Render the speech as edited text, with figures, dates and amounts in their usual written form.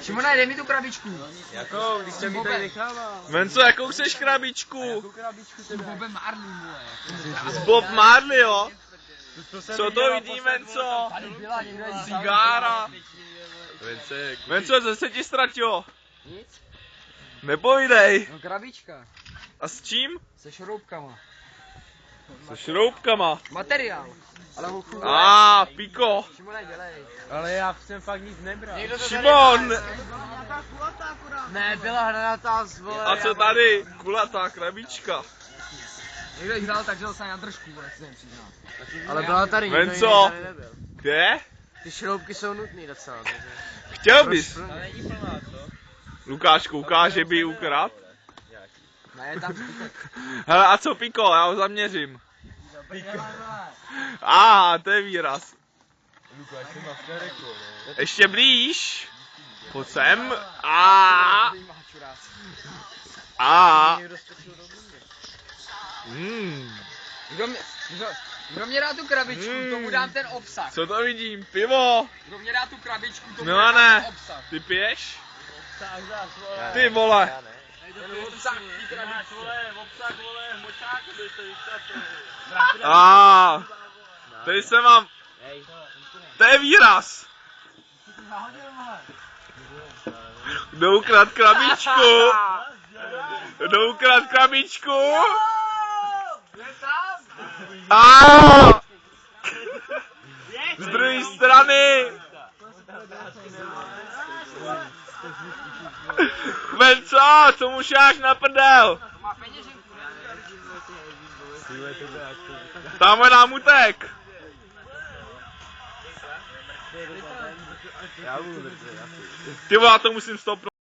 Šimone, dej mi tu krabičku. Jakou, když jsem ji tady nechával. Venco, jakou chceš krabičku? Jakou krabičku S Bobem Marley, vole. Z Bob Marley, jo? Co to vidí, Venco? Tady byla někdo jen Cigára. Venco, co se ti ztratilo? Nic? Nepovídej. No krabička. A s čím? Se šroubkama. Se šroubkama. Materiál. Ale ho chuj. Piko. Šimone, dělej. Ale já jsem fakt nic nebral. Šimon. Ne, byla hranatá zvole. A co tady? Kulatá krabička. Někdo jich hrál tak, že dostane na držku, vole, si nepřiznám. Ale byla tady, nikdo Venco. Jiný tady nebyl. Kde? Ty šroubky jsou nutný docela, takže... Chtěl bys? Ale není plná, co? Lukáš kouká, že by ji ukradl? Ne, tam zbytek. Hele, a co Piko? Já ho zaměřím. To je výraz. Lukáš se má v Tereku, ne? Ještě blíž. Pojď sem. Kdo mě dá tu krabičku, tomu dám ten obsah. Co to vidím? Pivo. Kdo mě dá tu krabičku, tomu No dám ne. ten obsah. Ty piješ? Obsah, Ty vole. Ten obsah, ty krabičku. obsah, močáku byste vyšťastili. Tady se mám. To je výraz. Kdo ukradl krabičku? Kdo ukradl krabičku? Z druhé strany. Venco, co mu šáš na prdel? Tamhle nám utek. Ty vole, já to musím 100%